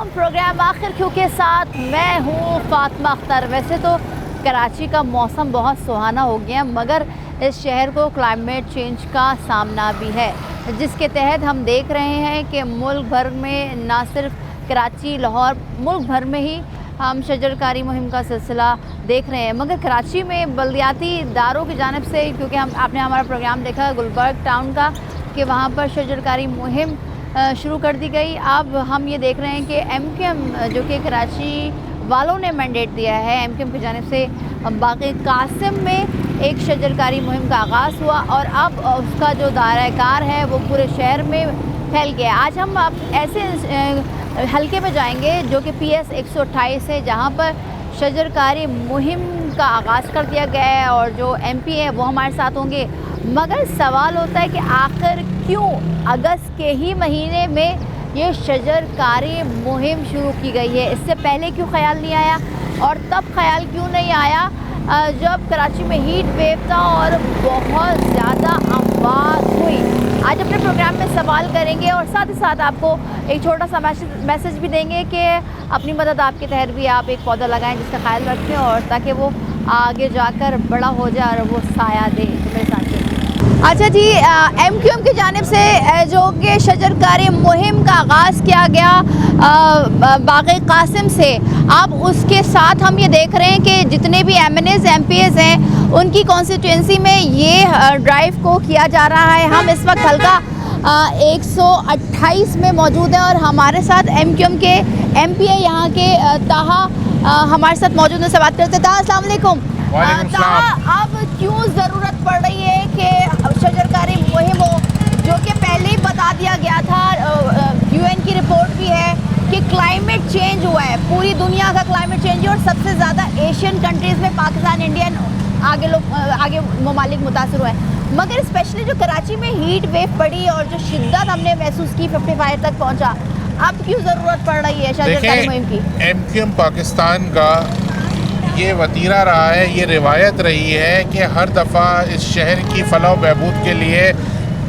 तमाम प्रोग्राम आखिर क्यों के साथ मैं हूँ फातिमा अख्तर। वैसे तो कराची का मौसम बहुत सुहाना हो गया, मगर इस शहर को क्लाइमेट चेंज का सामना भी है, जिसके तहत हम देख रहे हैं कि मुल्क भर में, ना सिर्फ कराची, लाहौर, मुल्क भर में ही हम शजरकारी मुहिम का सिलसिला देख रहे हैं। मगर कराची में बल्दियाती इदारों की जानिब से, क्योंकि आपने हमारा प्रोग्राम देखा गुलबर्ग टाउन का, कि वहाँ पर शजरकारी मुहिम शुरू कर दी गई। अब हम ये देख रहे हैं कि MQM जो कि कराची वालों ने मैंडेट दिया है, MQM की जानिब से बाग़े कासिम में एक शजरकारी मुहिम का आगाज़ हुआ और अब उसका जो दायरा कार है वो पूरे शहर में फैल गया। आज हम ऐसे हलके में जाएंगे जो कि PS 128 है, जहाँ पर शजरकारी मुहिम का आगाज़ कर दिया गया है और जो MP है वो हमारे साथ होंगे। मगर सवाल होता है कि आखिर क्यों अगस्त के ही महीने में ये शजरकारी मुहिम शुरू की गई है? इससे पहले क्यों ख्याल नहीं आया, और तब ख्याल क्यों नहीं आया जब कराची में हीट वेव था और बहुत ज़्यादा अमवात हुई? आज अपने प्रोग्राम में सवाल करेंगे और साथ ही साथ आपको एक छोटा सा मैसेज भी देंगे कि अपनी मदद आपके तहत भी आप एक पौधा लगाएं जिसका ख्याल रखें, और ताकि वो आगे जाकर बड़ा हो जाए और वो साया दे। तो मेरे साथ अच्छा जी, MQM की जानिब से जो कि शजरकारी मुहिम का आगाज़ किया गया बाग़े कासिम से, अब उसके साथ हम ये देख रहे हैं कि जितने भी MNAs MPAs हैं उनकी कॉन्स्टिट्यूंसी में ये ड्राइव को किया जा रहा है। हम इस वक्त हल्का 128 में मौजूद हैं और हमारे साथ MQM के MPA यहाँ के ताहा हमारे साथ मौजूद हैं। से बात करते हैं। ताहा, अस्सलाम वालेकुम। ताहा, अब क्यों ज़रूरत पड़ रही है कि शजरकारी मुहिम हो, जो कि पहले ही बता दिया गया था, UN की रिपोर्ट भी है कि क्लाइमेट चेंज हुआ है, पूरी दुनिया का क्लाइमेट चेंज है और सबसे ज़्यादा एशियन कंट्रीज़ में पाकिस्तान, इंडिया आगे ममालिक मुतासर हुआ है। मगर स्पेशली जो कराची में हीट वेव पड़ी और जो शिद्दत हमने महसूस की 55 तक पहुंचा, अब क्यों ज़रूरत पड़ रही है शजरकारी मुहिम की? MQM पाकिस्तान का ये वतीरा रहा है, ये रिवायत रही है कि हर दफ़ा इस शहर की फलाह बहबूद के लिए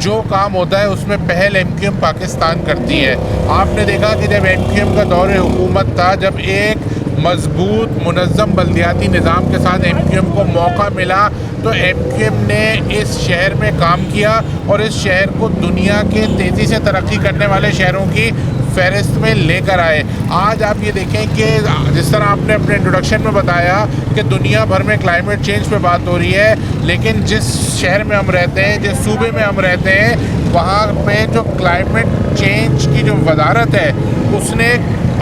जो काम होता है उसमें पहल MQM पाकिस्तान करती है। आपने देखा कि जब MQM का दौर हुकूमत था, जब एक मजबूत मुनज़्ज़म बल्दियाती निज़ाम के साथ MQM को मौका मिला, तो MQM ने इस शहर में काम किया और इस शहर को दुनिया के तेज़ी से तरक्की करने वाले शहरों की फहरिस्त में लेकर आए। आज आप ये देखें कि जिस तरह आपने अपने इंट्रोडक्शन में बताया कि दुनिया भर में क्लाइमेट चेंज पे बात हो रही है, लेकिन जिस शहर में हम रहते हैं, जिस सूबे में हम रहते हैं, वहाँ पे जो क्लाइमेट चेंज की जो वजारत है उसने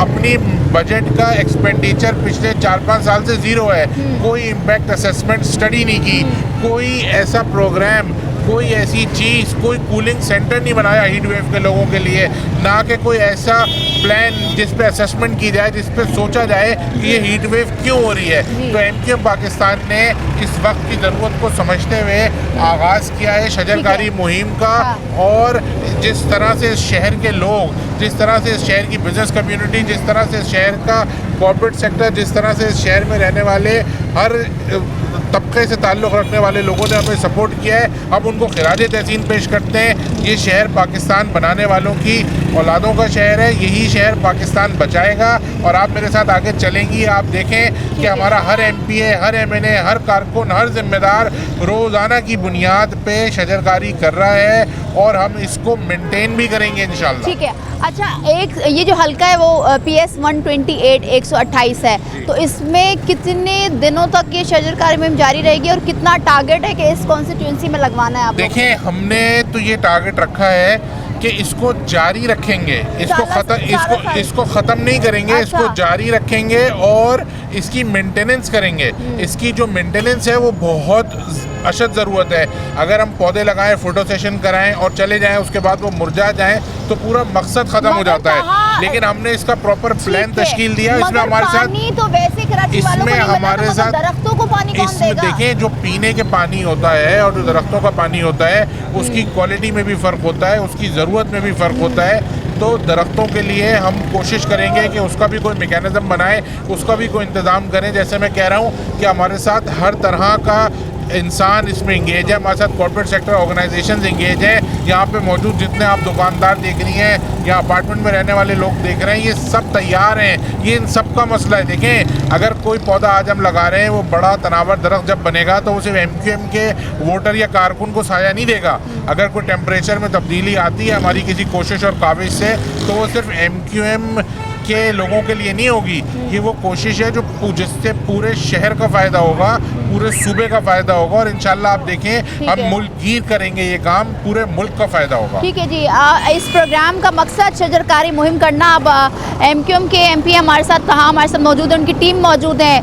अपनी बजट का एक्सपेंडिचर पिछले 4-5 साल से ज़ीरो है। कोई इम्पैक्ट असेसमेंट स्टडी नहीं की, कोई ऐसा प्रोग्राम, कोई ऐसी चीज़, कोई कूलिंग सेंटर नहीं बनाया हीट वेव के लोगों के लिए, ना कि कोई ऐसा प्लान जिस पे असेसमेंट की जाए, जिस पे सोचा जाए कि ये हीट वेव क्यों हो रही है। तो MQM पाकिस्तान ने इस वक्त की ज़रूरत को समझते हुए आगाज़ किया है शजरकारी मुहिम का। और जिस तरह से इस शहर के लोग, जिस तरह से इस शहर की बिज़नेस कम्युनिटी, जिस तरह से इस शहर का कॉर्पोरेट सेक्टर, जिस तरह से इस शहर में रहने वाले हर तबके से ताल्लुक़ रखने वाले लोगों ने हमें सपोर्ट किया है, अब उनको खिराज तहसीन पेश करते हैं। ये शहर पाकिस्तान बनाने वालों की औलादों का शहर है, यही शहर पाकिस्तान बचाएगा। और आप मेरे साथ आगे चलेंगी, आप देखें कि हमारा हर MPA, हर MNA, हर कारकुन, हर जिम्मेदार रोज़ाना की बुनियाद पे शजरकारी कर रहा है और हम इसको मेंटेन भी करेंगे इंशाल्लाह। ठीक है। अच्छा, एक ये जो हल्का है वो PS 128 128 है, तो इसमें कितने दिनों तक ये शजरकारी मुहिम जारी रहेगी और कितना टारगेट है कि इस कॉन्स्टिट्यूंसी में लगवाना है? आप देखें, हमने तो ये टारगेट रखा है कि इसको जारी रखेंगे, इसको ख़त्म नहीं करेंगे। अच्छा। इसको जारी रखेंगे और इसकी मेंटेनेंस करेंगे। इसकी जो मेंटेनेंस है वो बहुत अशद ज़रूरत है। अगर हम पौधे लगाएं, फोटो सेशन कराएं और चले जाएं, उसके बाद वो मुरझा जाएं, तो पूरा मकसद ख़त्म हो जाता है। लेकिन हमने इसका प्रॉपर प्लान तश्कील दिया। इसमें हमारे साथ दरख्तों को पानी कौन देगा? देखें, जो पीने के पानी होता है और जो दरख्तों का पानी होता है उसकी क्वालिटी में भी फ़र्क होता है, उसकी ज़रूरत में भी फ़र्क होता है। तो दरख्तों के लिए हम कोशिश करेंगे कि उसका भी कोई मेकैनिज़म बनाए, उसका भी कोई इंतज़ाम करें। जैसे मैं कह रहा हूँ कि हमारे साथ हर तरह का इंसान इसमें इंगेज है, हमारे साथ कॉर्पोरेट सेक्टर ऑर्गेनाइजेशंस इंगेज है। यहाँ पे मौजूद जितने आप दुकानदार देख रही हैं या अपार्टमेंट में रहने वाले लोग देख रहे हैं, ये सब तैयार हैं। ये इन सब का मसला है। देखें, अगर कोई पौधा आज हम लगा रहे हैं, वो बड़ा तनावर दरख्त जब बनेगा तो वो सिर्फ MQM के वोटर या कारकुन को साया नहीं देगा। अगर कोई टेम्परेचर में तब्दीली आती है हमारी किसी कोशिश और काविश से, तो वो सिर्फ MQM के लोगों के लिए नहीं होगी। ये वो कोशिश है जो जिससे पूरे शहर का फ़ायदा होगा, पूरे सूबे का फ़ायदा होगा, और इंशाल्लाह आप देखें हम मुल्कगीर करेंगे ये काम, पूरे मुल्क का फ़ायदा होगा। ठीक है जी। इस प्रोग्राम का मकसद शजरकारी मुहिम करना। अब MQM के MP हमारे साथ कहाँ हमारे साथ मौजूद है, उनकी टीम मौजूद है।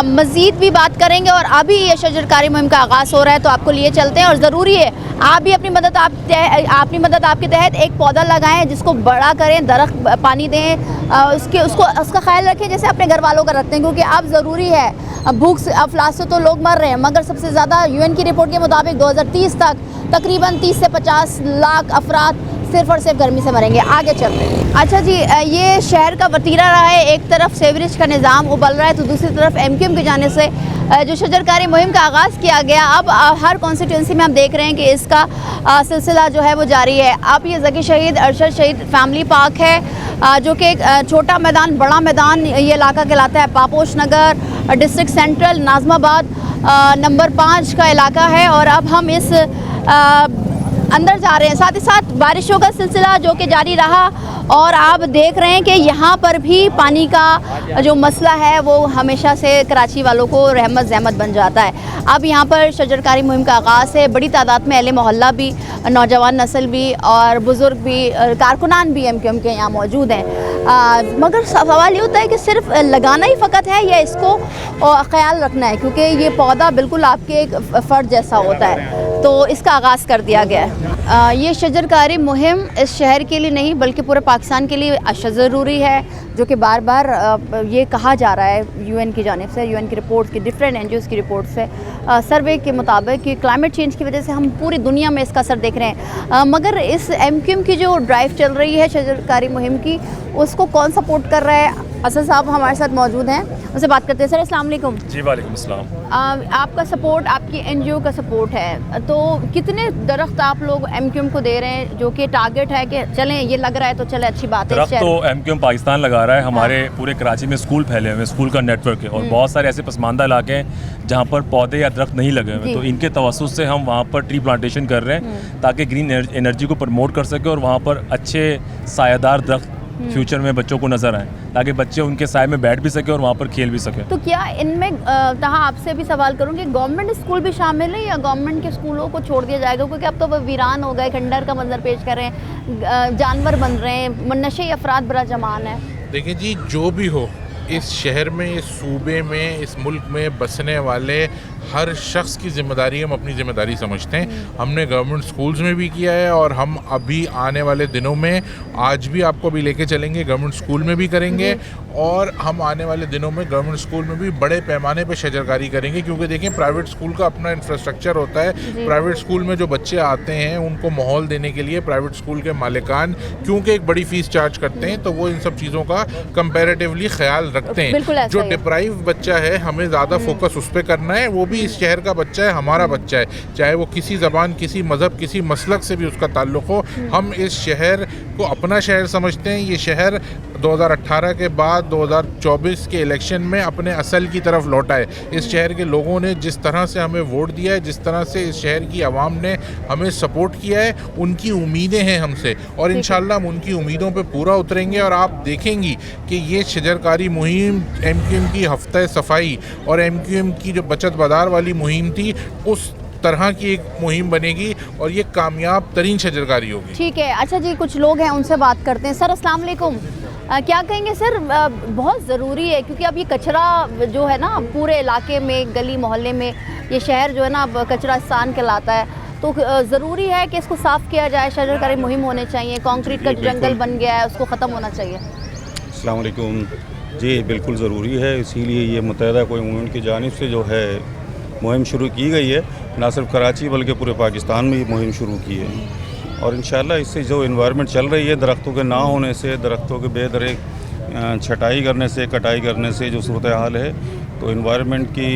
मज़ीद भी बात करेंगे, और अभी ये शजरकारी मुहिम का आगाज़ हो रहा है तो आपको लिए चलते हैं। और ज़रूरी है आप भी अपनी मदद आपके तहत एक पौधा लगाएं, जिसको बड़ा करें, दरख्त पानी दें, उसका ख्याल रखें जैसे अपने घर वालों का रखते हैं, क्योंकि अब ज़रूरी है। भूख से अफलास से तो लोग मर रहे हैं, मगर सबसे ज़्यादा UN की रिपोर्ट के मुताबिक 2030 तक तकरीबन 30 से 50 लाख अफराद सिर्फ और सिर्फ गर्मी से मरेंगे। आगे चलते हैं। अच्छा जी, ये शहर का वतीरा रहा है। एक तरफ सेवरेज का निज़ाम उबल रहा है, तो दूसरी तरफ MQM की जाने से जो शजरकारी मुहिम का आगाज़ किया गया, अब हर कॉन्स्टिट्यूंसी में हम देख रहे हैं कि इसका सिलसिला जो है वो जारी है। अब ये ज़की शहीद अरशद शहीद फैमिली पार्क है, जो कि एक छोटा मैदान बड़ा मैदान ये इलाका कहलाता है। पापोश नगर डिस्ट्रिक्ट सेंट्रल नाज़माबाद नंबर 5 का इलाका है, और अब हम इस अंदर जा रहे हैं। साथ ही साथ बारिशों का सिलसिला जो कि जारी रहा, और आप देख रहे हैं कि यहाँ पर भी पानी का जो मसला है वो हमेशा से कराची वालों को रहमत ज़हमत बन जाता है। अब यहाँ पर शजरकारी मुहिम का आगाज़ है। बड़ी तादाद में अहले मोहल्ला भी, नौजवान नस्ल भी और बुज़ुर्ग भी, कारकुनान भी MQM के यहाँ मौजूद हैं। मगर सवाल ये होता है कि सिर्फ लगाना ही फ़कत है या इसको ख्याल रखना है, क्योंकि ये पौधा बिल्कुल आपके एक फ़र्द जैसा होता है, तो इसका आगाज़ कर दिया गया है। ये शजरकारी मुहिम इस शहर के लिए नहीं बल्कि पूरे पाकिस्तान के लिए अशद ज़रूरी है, जो कि बार बार ये कहा जा रहा है UN की जानिब से, UN की रिपोर्ट की, डिफरेंट NGOs की रिपोर्ट से, सर्वे के मुताबिक कि क्लाइमेट चेंज की वजह से हम पूरी दुनिया में इसका असर देख रहे हैं। मगर इस MQM की जो ड्राइव चल रही है शजरकारी मुहिम की, उसको कौन सपोर्ट कर रहा है? असद साहब हमारे साथ मौजूद हैं, उनसे बात करते हैं। सर अस्सलाम वालेकुम। जी वालेकुम अस्सलाम। आपका सपोर्ट, आपकी NGO का सपोर्ट है, तो कितने दरख्त आप लोग MQM को दे रहे हैं, जो कि टारगेट है कि चलें ये लग रहा है तो चले अच्छी बात है? दरख्त तो MQM पाकिस्तान लगा रहा है। हमारे पूरे कराची में स्कूल फैले हुए हैं, स्कूल का नेटवर्क है, और बहुत सारे ऐसे पसमानदा इलाके हैं जहाँ पर पौधे या दरख्त नहीं लगे हुए, तो इनके तवस्सुस से हम वहाँ पर ट्री प्लांटेशन कर रहे हैं ताकि ग्रीन एनर्जी को प्रमोट कर सके, और वहाँ पर अच्छे सायादार दरख्त फ्यूचर में बच्चों को नज़र आए, ताकि बच्चे उनके साए में बैठ भी सके और वहाँ पर खेल भी सके। तो क्या इनमें तहाँ आपसे भी सवाल करूँ कि गवर्नमेंट स्कूल भी शामिल है या गवर्नमेंट के स्कूलों को छोड़ दिया जाएगा? क्योंकि अब तो वो वीरान हो गए, खंडर का मंजर पेश कर रहे हैं, जानवर बन रहे हैं, नशे अफराद बड़ा जमान है। देखिए जी, जो भी हो, इस शहर में, इस सूबे में, इस मुल्क में बसने वाले हर शख्स की ज़िम्मेदारी हम अपनी ज़िम्मेदारी समझते हैं। हमने गवर्नमेंट स्कूल्स में भी किया है, और हम अभी आने वाले दिनों में, आज भी आपको भी लेके चलेंगे, गवर्नमेंट स्कूल में भी करेंगे, और हम आने वाले दिनों में गवर्नमेंट स्कूल में भी बड़े पैमाने पे शजरकारी करेंगे। क्योंकि देखें, प्राइवेट स्कूल का अपना इंफ्रास्ट्रक्चर होता है। प्राइवेट स्कूल में जो बच्चे आते हैं उनको माहौल देने के लिए प्राइवेट स्कूल के मालिकान क्योंकि एक बड़ी फ़ीस चार्ज करते हैं, तो वो इन सब चीज़ों का कंपैरेटिवली ख्याल रखते हैं। जो डिप्राइव बच्चा है, हमें ज़्यादा फोकस उस पर करना है। वो भी इस शहर का बच्चा है, हमारा बच्चा है, चाहे वो किसी ज़बान, किसी मज़हब, किसी मसलक से भी उसका ताल्लुक़ हो। हम इस शहर को अपना शहर समझते हैं। ये शहर 2018 के बाद 2024 के इलेक्शन में अपने असल की तरफ लौटा है। इस शहर के लोगों ने जिस तरह से हमें वोट दिया है, जिस तरह से इस शहर की आवाम ने हमें सपोर्ट किया है, उनकी उम्मीदें हैं हमसे, और इंशाल्लाह हम उनकी उम्मीदों पे पूरा उतरेंगे। और आप देखेंगी कि ये शजरकारी मुहिम, MQM की हफ्ता सफाई और MQM की जो बचत बाजार वाली मुहिम थी, उस तरह की एक मुहिम बनेगी, और ये कामयाब तरीन शजरकारी होगी। ठीक है। अच्छा जी, कुछ लोग हैं, उनसे बात करते हैं। सर अस्सलाम वालेकुम। क्या कहेंगे सर? बहुत ज़रूरी है, क्योंकि अब ये कचरा जो है ना पूरे इलाके में, गली मोहल्ले में, ये शहर जो है ना अब कचरास्तान कहलाता है, तो ज़रूरी है कि इसको साफ़ किया जाए। शजरकारी मुहिम होने चाहिए। कंक्रीट का जंगल बन गया है, उसको ख़त्म होना चाहिए। अस्सलाम वालेकुम। जी बिल्कुल ज़रूरी है, इसीलिए ये मुत्तहिदा क़ौम मुमिन की जानिब से जो है मुहिम शुरू की गई है। ना सिर्फ कराची बल्कि पूरे पाकिस्तान में ये मुहिम शुरू की है, और इंशाल्लाह इससे जो इन्वायरमेंट चल रही है, दरख्तों के ना होने से, दरख्तों के बेदरेक छटाई करने से, कटाई करने से जो सूरत हाल है, तो इन्वायरमेंट की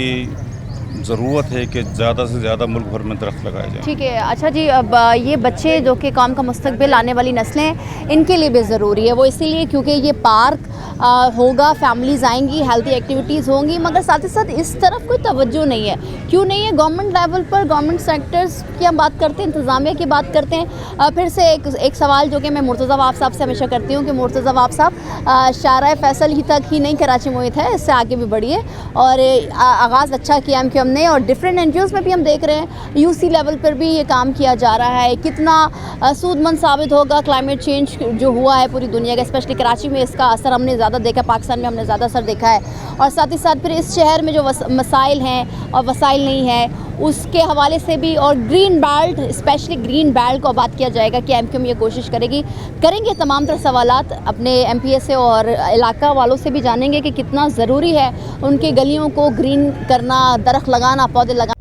ज़रूरत है कि ज़्यादा से ज़्यादा मुल्क भर में दरख्त लगाए जाएँ। ठीक है। अच्छा जी, अब ये बच्चे जो कि कौम का मुस्तकबिल, आने वाली नस्लें, इनके लिए भी ज़रूरी है। वो इसीलिए क्योंकि ये पार्क होगा, फैमिलीज़ आएंगी, हेल्थी एक्टिविटीज़ होंगी, मगर साथ ही साथ इस तरफ कोई तवज्जो नहीं है। क्यों नहीं है? गवर्नमेंट लेवल पर, गवर्नमेंट सेक्टर्स की हम बात करते हैं, इंतज़ामिया की बात करते हैं। फिर से एक सवाल जो कि मैं मुर्तज़ा वाफ साहब से हमेशा करती हूँ कि मुर्तज़ा वाफ साहब, शारा फैसल ही तक ही नहीं कराची मुहित है, इससे आगे भी बढ़िए। और आगाज़ अच्छा किया MQM ने, और डिफरेंट NGOs में भी हम देख रहे हैं, UC लेवल पर भी ये काम किया जा रहा है। कितना सूदमंद साबित होगा क्लाइमेट चेंज जो हुआ है पूरी दुनिया का, स्पेशली कराची में इसका असर हमने ज़्यादा देखा, पाकिस्तान में हमने ज़्यादा असर देखा है। और साथ ही साथ फिर इस शहर में जो मसाइल हैं और वसाइल नहीं है, उसके हवाले से भी, और green belt, specially green belt को बात किया जाएगा कि MQM ये कोशिश करेंगे तमाम तरह सवालात अपने MPA से और इलाका वालों से भी जानेंगे कि कितना ज़रूरी है उनके गलियों को ग्रीन करना, दरख्त लगाना, पौधे लगाना।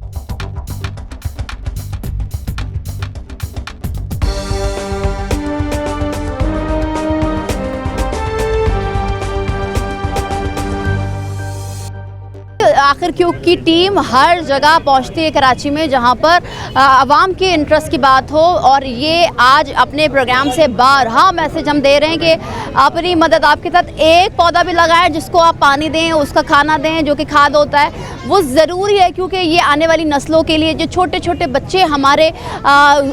आखिर क्योंकि टीम हर जगह पहुंचती है कराची में जहां पर आवाम के इंटरेस्ट की बात हो, और ये आज अपने प्रोग्राम से बारहा मैसेज हम दे रहे हैं कि अपनी मदद आपके साथ, एक पौधा भी लगाएं जिसको आप पानी दें, उसका खाना दें जो कि खाद होता है, वो ज़रूरी है। क्योंकि ये आने वाली नस्लों के लिए, जो छोटे छोटे बच्चे हमारे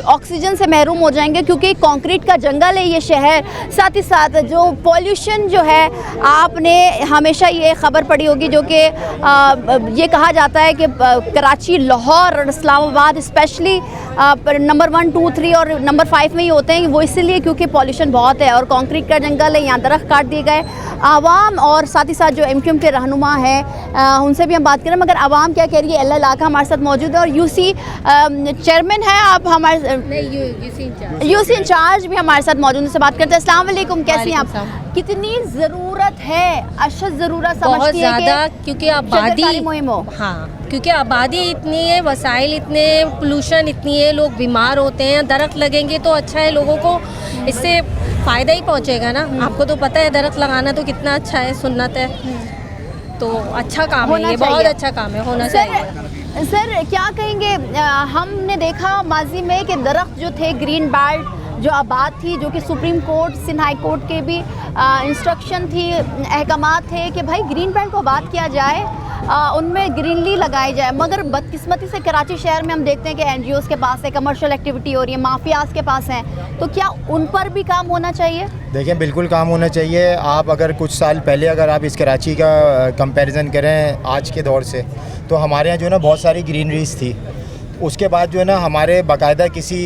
ऑक्सीजन से महरूम हो जाएंगे, क्योंकि कंक्रीट का जंगल है ये शहर। साथ ही साथ जो पॉल्यूशन जो है, आपने हमेशा ये ख़बर पड़ी होगी जो कि ये कहा जाता है कि कराची, लाहौर और इस्लामाबाद स्पेशली नंबर 1, 2, 3 और नंबर 5 में ही होते हैं। वो इसलिए क्योंकि पॉल्यूशन बहुत है और कंक्रीट का जंगल है, यहाँ दरख्त काट दिए गए। आवाम और साथ ही साथ जो MQM के रहनुमा है उनसे भी हम बात करें, मगर आवाम क्या कह रही है? अल्लाह इलाका हमारे साथ मौजूद है, और UC चेयरमैन है आप हमारे, UC इंचार्ज भी हमारे साथ मौजूद, उनसे बात करते हैं। अस्सलाम वालेकुम, कैसी हैं आप? कितनी ज़रूरत है, अशद ज़रूरत समझती है ज़्यादा, क्योंकि आबादी मुहिम हो। हाँ, क्योंकि आबादी इतनी है, वसाइल इतने, पोल्यूशन इतनी है, लोग बीमार होते हैं। दरख्त लगेंगे तो अच्छा है, लोगों को इससे फ़ायदा ही पहुंचेगा ना। आपको तो पता है दरख्त लगाना तो कितना अच्छा है, सुन्नत है, तो अच्छा काम है ये, बहुत अच्छा काम है, होना चाहिए। सर क्या कहेंगे? हमने देखा माजी में कि दरख्त जो थे, ग्रीन बेल्ट जो आबाद थी, जो कि Supreme Court, Sindh High Court के भी इंस्ट्रक्शन थी, अहकामात थे कि भाई ग्रीन बेल्ट को आबाद किया जाए, उनमें ग्रीनरी लगाई जाए। मगर बदकिस्मती से कराची शहर में हम देखते हैं कि NGOs के पास है, कमर्शियल एक्टिविटी हो रही है, माफियाज के पास हैं, तो क्या उन पर भी काम होना चाहिए? देखिए, बिल्कुल काम होना चाहिए। आप अगर कुछ साल पहले अगर आप इस कराची का कंपैरिजन करें आज के दौर से, तो हमारे यहाँ जो है ना बहुत सारी ग्रीनरीज थी। उसके बाद जो है ना हमारे बाकायदा किसी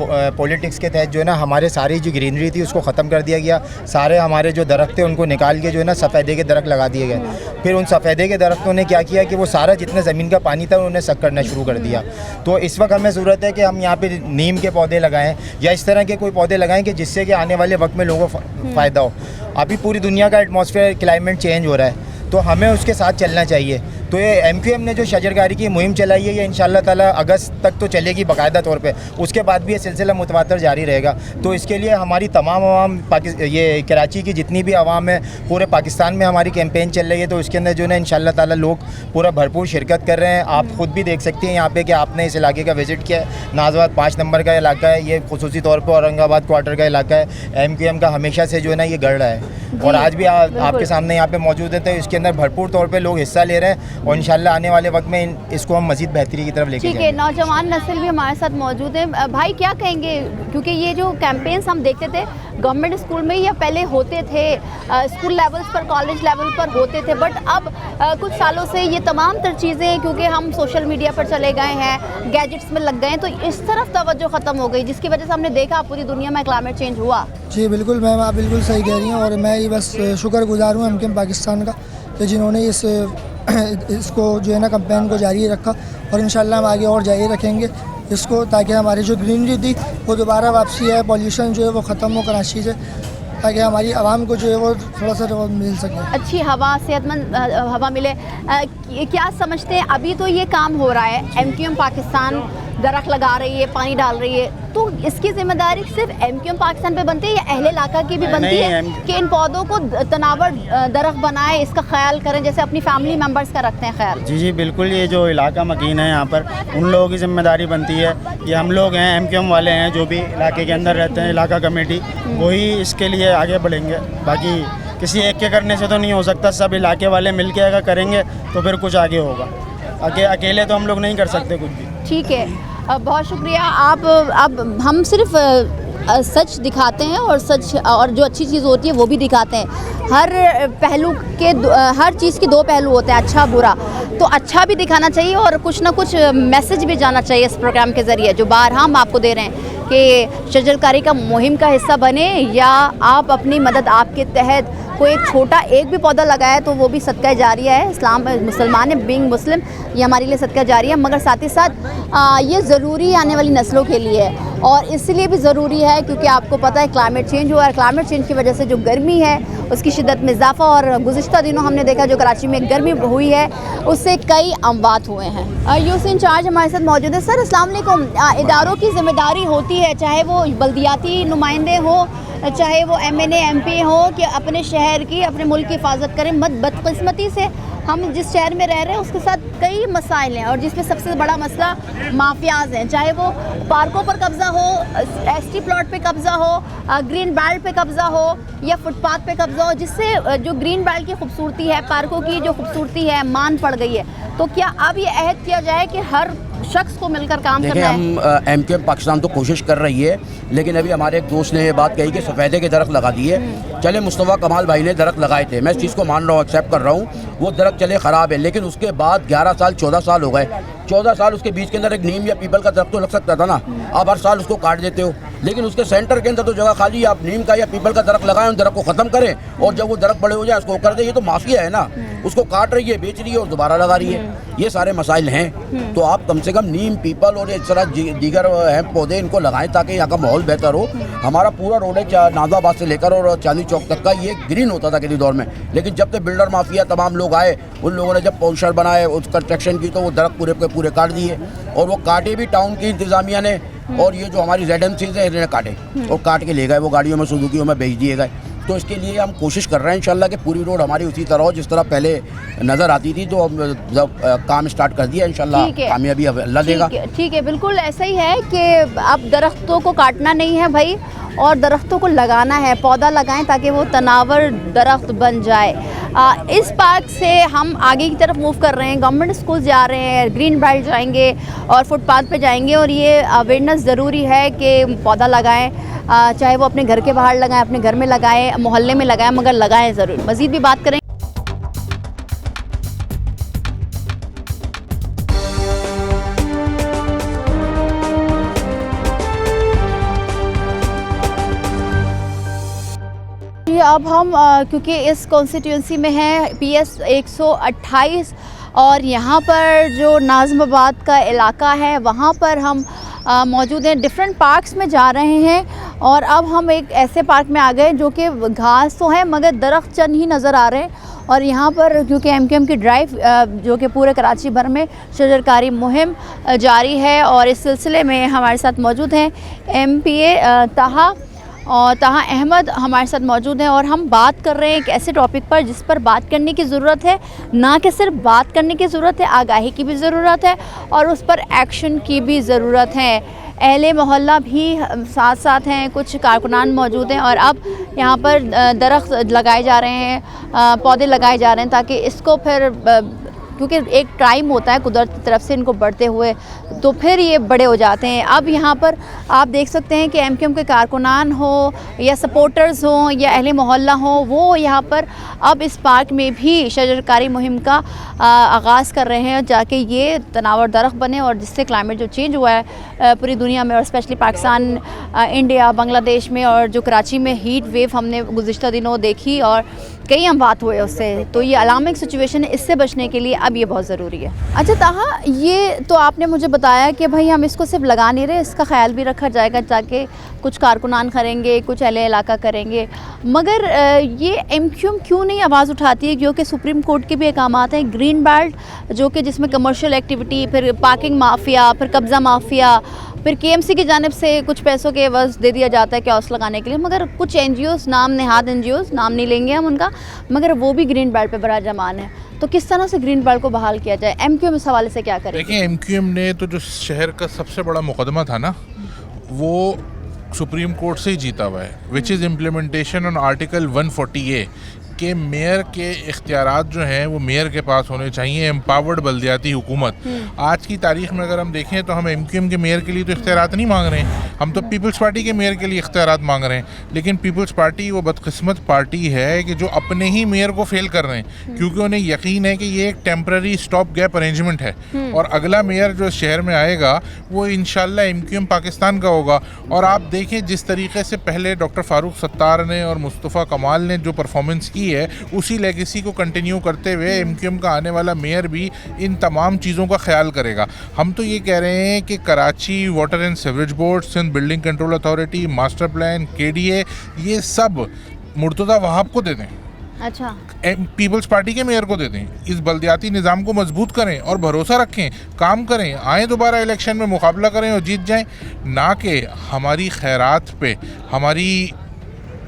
पॉलिटिक्स के तहत जो है ना हमारे सारी जो ग्रीनरी थी उसको ख़त्म कर दिया गया। सारे हमारे जो दरख्त थे उनको निकाल के जो है ना सफ़ेदे के दरख्त लगा दिए गए। फिर उन सफ़ेदे के दरख्तों ने क्या किया कि वो सारा जितना ज़मीन का पानी था उन्हें सक करना शुरू कर दिया। तो इस वक्त हमें ज़रूरत है कि हम यहाँ पे नीम के पौधे लगाएं या इस तरह के कोई पौधे लगाएं कि जिससे कि आने वाले वक्त में लोगों को फ़ायदा हो। अभी पूरी दुनिया का एटमॉस्फेयर, क्लाइमेट चेंज हो रहा है, तो हमें उसके साथ चलना चाहिए। तो ये MQM ने जो शजरकारी की मुहिम चलाई है, ये इंशाल्लाह ताला अगस्त तक तो चलेगी बाकायदा तौर पे। उसके बाद भी ये सिलसिला मुतवातर जारी रहेगा। तो इसके लिए हमारी तमाम आवाम, ये कराची की जितनी भी आवाम है, पूरे पाकिस्तान में हमारी कैंपेन चल रही है। तो इसके अंदर जो है इंशाल्लाह ताला लोग पूरा भरपूर शिरकत कर रहे हैं। आप ख़ुद भी देख सकते हैं यहाँ पे कि आपने इस इलाके का विज़िट किया है। नाजवात 5 नंबर का इलाका है, ये खुसूसी तौर पर औरंगाबाद क्वार्टर का इलाका है। MQM का हमेशा से जो है ना ये गढ़ रहा है, और आज भी आपके सामने यहाँ पर मौजूद है। तो इसके अंदर भरपूर तौर पर लोग हिस्सा ले रहे हैं, और इंशाल्लाह आने वाले वक्त में इसको हम मज़ीद बेहतरी की तरफ लेके जाएंगे। ठीक है, नौजवान नस्ल भी हमारे साथ मौजूद है। भाई क्या कहेंगे? क्योंकि ये जो कैंपेन्स हम देखते थे गवर्नमेंट स्कूल में या पहले होते थे, स्कूल लेवल्स पर, कॉलेज लेवल पर होते थे, बट अब कुछ सालों से ये तमाम तर चीज़ें, क्योंकि हम सोशल मीडिया पर चले गए हैं, गैजेट्स में लग गए हैं, तो इस तरफ तवज्जो ख़त्म हो गई, जिसकी वजह से हमने देखा पूरी दुनिया में क्लाइमेट चेंज हुआ। जी बिल्कुल मैम, आप बिल्कुल सही कह रही हैं, और मैं ये बस शुक्रगुजार हूँ MQM पाकिस्तान का कि जिन्होंने इसको जो है ना कैंपेन को जारी रखा, और इंशाल्लाह हम आगे और जारी रखेंगे इसको, ताकि हमारी जो ग्रीनरी थी वो दोबारा वापसी है, पॉल्यूशन जो है वो ख़त्म हो कराची से, ताकि हमारी आवाम को जो है वो थोड़ा सा मिल सके, अच्छी हवा, सेहतमंद हवा मिले। क्या समझते हैं? अभी तो ये काम हो रहा है, MQM पाकिस्तान दरख्त लगा रही है, पानी डाल रही है, तो इसकी जिम्मेदारी सिर्फ एमक्यूएम पाकिस्तान पे बनती है या अहले इलाका की भी बनती है कि इन पौधों को तनावर दरख्त बनाए, इसका ख्याल करें जैसे अपनी फैमिली मेम्बर्स का रखते हैं ख्याल? जी बिल्कुल, ये जो इलाका मकीन है यहाँ पर उन लोगों की जिम्मेदारी बनती है। ये हम लोग हैं, एमक्यूएम वाले हैं, जो भी इलाके के अंदर रहते हैं, इलाका कमेटी, वही इसके लिए आगे बढ़ेंगे। बाकी किसी एक के करने से तो नहीं हो सकता, सब इलाके वाले मिल के अगर करेंगे तो फिर कुछ आगे होगा। अकेले तो हम लोग नहीं कर सकते कुछ भी। ठीक है, बहुत शुक्रिया। आप अब हम सिर्फ सच दिखाते हैं और सच और जो अच्छी चीज़ होती है वो भी दिखाते हैं। हर पहलू के हर चीज़ के दो पहलू होते हैं, अच्छा बुरा। तो अच्छा भी दिखाना चाहिए और कुछ ना कुछ मैसेज भी जाना चाहिए इस प्रोग्राम के ज़रिए जो बार हम आपको दे रहे हैं कि शजरकारी का मुहिम का हिस्सा बने या आप अपनी मदद आपके तहत कोई एक छोटा एक भी पौधा लगाए तो वो भी सदका जारिया है। इस्लाम मुसलमान है, बीइंग मुस्लिम, ये हमारे लिए सदका जारिया है, मगर साथ ही साथ ये ज़रूरी आने वाली नस्लों के लिए है और इसलिए भी ज़रूरी है क्योंकि आपको पता है क्लाइमेट चेंज हुआ है। क्लाइमेट चेंज की वजह से जो गर्मी है उसकी शिद्दत में इजाफा और गुज़िश्ता दिनों हमने देखा जो कराची में गर्मी हुई है उससे कई अमवात हुए हैं। यूसी इंचार्ज हमारे साथ मौजूद है। सर अस्सलाम वालेकुम। इदारों की जिम्मेदारी होती है, चाहे वो बल्दियाती नुमाइंदे हो, चाहे वो MNA MP हो, कि अपने शहर की अपने मुल्क की हिफाजत करें। बदकिस्मती से हम जिस शहर में रह रहे हैं उसके साथ कई मसाइल हैं और जिसमें सबसे बड़ा मसला माफियाज हैं, चाहे वो पार्कों पर कब्ज़ा हो, ST प्लॉट पे कब्ज़ा हो, ग्रीन बेल्ट पे कब्ज़ा हो या फुटपाथ पे कब्ज़ा हो, जिससे जो ग्रीन बेल्ट की खूबसूरती है, पार्कों की जो खूबसूरती है मान पड़ गई है। तो क्या अब ये अहद किया जाए कि हर शख्स को मिलकर काम करना है? हम MKM पाकिस्तान तो कोशिश कर रही है, लेकिन अभी हमारे एक दोस्त ने ये बात कही कि सफ़ेदे के दरख्त लगा दिए। चले मुस्तफ़ा कमाल भाई ने दरख्त लगाए थे, मैं इस चीज़ को मान रहा हूँ, एक्सेप्ट कर रहा हूँ, वो दरख्त चले ख़राब है, लेकिन उसके बाद 11 साल 14 साल हो गए। 14 साल उसके बीच के अंदर एक नीम या पीपल का दरख्त तो लग सकता था ना। आप हर साल उसको काट देते हो, लेकिन उसके सेंटर के अंदर तो जगह खाली है। आप नीम का या पीपल का दरख्त लगाएं, उन दरख्त को ख़त्म करें और जब वो दरख्त बड़े हो जाए उसको कर दे। ये तो माफिया है ना, उसको काट रही है, बेच रही है और दोबारा लगा रही है। ये सारे मसाइल हैं। तो आप कम से कम नीम, पीपल और इस तरह दीगर हैं पौधे, इनको लगाएं ताकि यहाँ का माहौल बेहतर हो। हमारा पूरा रोड है नाजाबाद से लेकर और चांदनी चौक तक का, ये ग्रीन होता था किसी दौर में, लेकिन जब से बिल्डर माफिया तमाम लोग आए, उन लोगों ने जब पॉलिशर बनाए, उस कंस्ट्रक्शन की, तो वो दरख्त पूरे के पूरे काट दिए और वो काटे भी टाउन की इंतजामिया ने और ये जो हमारी ZMCs है इन्होंने काटे और काट के ले गए, वो गाड़ियों में सुजुकियों में भेज दिए गए। तो इसके लिए हम कोशिश कर रहे हैं इंशाल्लाह कि पूरी रोड हमारी उसी तरह हो जिस तरह पहले नज़र आती थी। तो हम जब काम स्टार्ट कर दिया इंशाल्लाह कामयाबी अल्लाह देगा। ठीक है, बिल्कुल ऐसा ही है कि अब दरख्तों को काटना नहीं है भाई और दरख्तों को लगाना है। पौधा लगाएं ताकि वो तनावर दरख्त बन जाए। इस पार्क से हम आगे की तरफ मूव कर रहे हैं, गवर्नमेंट स्कूल जा रहे हैं, ग्रीन बेल्ट जाएंगे और फुटपाथ पे जाएंगे और ये अवेयरनेस ज़रूरी है कि पौधा लगाएं, चाहे वो अपने घर के बाहर लगाएं, अपने घर में लगाएं, मोहल्ले में लगाएं, मगर लगाएं ज़रूर। मज़ीद भी बात करें। अब हम क्योंकि इस कॉन्स्टिट्यूंसी में है PS 128 और यहाँ पर जो नाज़माबाद का इलाका है वहाँ पर हम मौजूद हैं। डिफरेंट पार्क्स में जा रहे हैं और अब हम एक ऐसे पार्क में आ गए जो कि घास तो है मगर दरख्त चंद ही नज़र आ रहे हैं। और यहाँ पर क्योंकि MKM की ड्राइव जो कि पूरे कराची भर में शजरकारी मुहिम जारी है और इस सिलसिले में हमारे साथ मौजूद हैं MPA ताहा और ताहा अहमद हमारे साथ मौजूद हैं और हम बात कर रहे हैं एक ऐसे टॉपिक पर जिस पर बात करने की ज़रूरत है। ना कि सिर्फ बात करने की ज़रूरत है, आगाही की भी ज़रूरत है और उस पर एक्शन की भी ज़रूरत है। अहले मोहल्ला भी साथ साथ हैं, कुछ कारकुनान मौजूद हैं और अब यहाँ पर दरख्त लगाए जा रहे हैं, पौधे लगाए जा रहे हैं ताकि इसको फिर क्योंकि एक टाइम होता है कुदरत की तरफ से इनको बढ़ते हुए तो फिर ये बड़े हो जाते हैं। अब यहाँ पर आप देख सकते हैं कि MKM के कारकुनान हो या सपोर्टर्स हों या अहले मोहल्ला हो, वो यहाँ पर अब इस पार्क में भी शजरकारी मुहिम का आगाज़ कर रहे हैं जाके ये तनावर दरख्त बने और जिससे क्लाइमेट जो चेंज हुआ है पूरी दुनिया में और स्पेशली पाकिस्तान, इंडिया, बांग्लादेश में और जो कराची में हीट वेव हमने गुज़िश्ता दिनों देखी और कई अमवात हुए उससे, तो ये अलार्मिंग सिचुएशन है, इससे बचने के लिए अब ये बहुत ज़रूरी है। अच्छा ताहा, ये तो आपने मुझे बताया कि भाई हम इसको सिर्फ लगा नहीं रहे, इसका ख्याल भी रखा जाएगा ताकि कुछ कारकुनान करेंगे, कुछ अहले इलाका करेंगे, मगर ये MQM क्यों नहीं आवाज़ उठाती है, क्योंकि सुप्रीम कोर्ट के भी अहकामात हैं, ग्रीन बेल्ट जो कि जिसमें कमर्शियल एक्टिविटी, फिर पार्किंग माफिया, फिर कब्ज़ा माफिया, फिर KMC की जानिब से कुछ पैसों के एवज़ दे दिया जाता है क्योस लगाने के लिए, मगर कुछ NGOs, नाम नेहाद NGOs, नाम नहीं लेंगे हम उनका, मगर वो भी ग्रीन बेल्ट पे बराजमान है। तो किस तरह से ग्रीन बेल्ट को बहाल किया जाए, MQM इस हवाले से क्या करेगी? देखिए, MQM ने तो जो शहर का सबसे बड़ा मुकदमा था ना, वो सुप्रीम कोर्ट से ही जीता हुआ है, which is implementation on article 140A के मेयर के इख्तियारात जो हैं वो मेयर के पास होने चाहिए, एम्पावर्ड बल्दियाती हुकूमत। आज की तारीख में अगर हम देखें तो हम MQM के मेयर के लिए तो इख्तियारात नहीं मांग रहे हैं, हम तो पीपल्स पार्टी के मेयर के लिए इख्तियारात मांग रहे हैं। लेकिन पीपल्स पार्टी वो बदकिस्मत पार्टी है कि जो अपने ही मेयर को फेल कर रहे हैं, क्योंकि उन्हें यकीन है कि ये एक टेम्पररी स्टॉप गैप अरेंजमेंट है और अगला मेयर जो शहर में आएगा वो इंशाल्लाह MQM पाकिस्तान का होगा। और आप देखें जिस तरीके से पहले डॉक्टर फारूक सत्तार ने और मुस्तफ़ा कमाल ने जो परफॉर्मेंस की है, उसी लेगेसी को कंटिन्यू करते हुए MQM का आने वाला मेयर भी इन तमाम चीज़ों का ख्याल करेगा। हम तो ये कह रहे हैं कि Karachi Water and Sewerage Board, Sindh Building Control Authority, master plan, KDA, ये सब मुर्तज़ा वहाब को दे दें। अच्छा, पीपल्स पार्टी के मेयर को दे दें। इस बल्दियाती निज़ाम को मजबूत करें और भरोसा रखें, काम करें, आए दोबारा इलेक्शन में मुकाबला करें और जीत जाएं, ना कि हमारी खैरात पे हमारी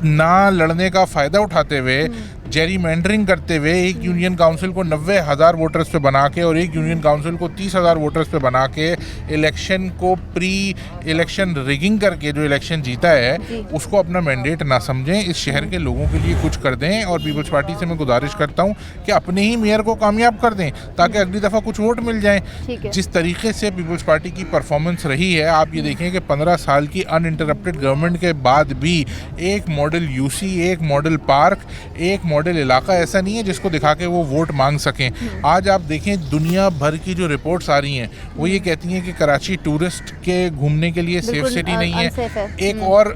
ना लड़ने का फ़ायदा उठाते हुए, जेरीमैंडरिंग करते हुए एक यूनियन काउंसिल को 90,000 वोटर्स पे बना के और एक यूनियन काउंसिल को 30,000 वोटर्स पे बना के इलेक्शन को प्री इलेक्शन रिगिंग करके जो इलेक्शन जीता है उसको अपना मैंडेट ना समझें। इस शहर के लोगों के लिए कुछ कर दें और पीपल्स पार्टी से मैं गुजारिश करता हूँ कि अपने ही मेयर को कामयाब कर दें ताकि अगली दफ़ा कुछ वोट मिल जाएँ। जिस तरीके से पीपल्स पार्टी की परफॉर्मेंस रही है, आप ये देखें कि 15 साल की अनइंटरप्टेड गवर्नमेंट के बाद भी एक मॉडल UC, एक मॉडल पार्क, एक मॉडल इलाका ऐसा नहीं है जिसको दिखा के वो वोट मांग सकें। आज आप देखें दुनिया भर की जो रिपोर्ट्स आ रही हैं वो ये कहती हैं कि कराची टूरिस्ट के घूमने के लिए सेफ सिटी नहीं है। एक और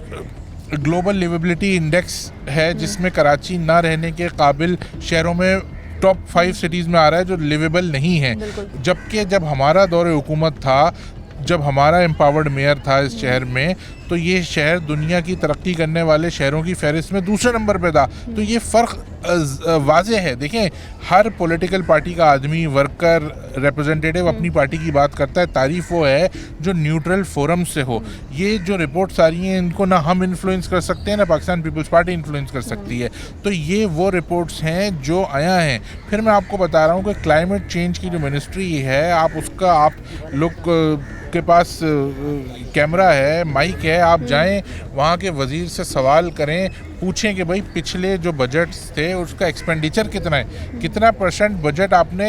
ग्लोबल लिवेबिलिटी इंडेक्स है जिसमें कराची ना रहने के काबिल शहरों में टॉप 5 सिटीज़ में आ रहा है जो लिवेबल नहीं है। जबकि जब हमारा दौर हुकूमत था, जब हमारा एम्पावर्ड मेयर था इस शहर में, तो ये शहर दुनिया की तरक्की करने वाले शहरों की फहरिस्त में दूसरे नंबर पे था। तो ये फ़र्क वाज़े है। देखें, हर पॉलिटिकल पार्टी का आदमी, वर्कर, रिप्रेजेंटेटिव अपनी पार्टी की बात करता है। तारीफ़ वो है जो न्यूट्रल फोरम से हो। ये जो रिपोर्ट्स आ रही हैं इनको ना हम इन्फ्लुएंस कर सकते हैं ना पाकिस्तान पीपल्स पार्टी इन्फ्लुएंस कर सकती है। तो ये वो रिपोर्ट्स हैं जो आया हैं। फिर मैं आपको बता रहा हूँ कि क्लाइमेट चेंज की जो मिनिस्ट्री है, आप उसका आप लोग के पास कैमरा है, माइक है, आप जाएं वहाँ के वज़ीर से सवाल करें, पूछें कि भाई पिछले जो बजट्स थे उसका एक्सपेंडिचर कितना है, कितना % बजट आपने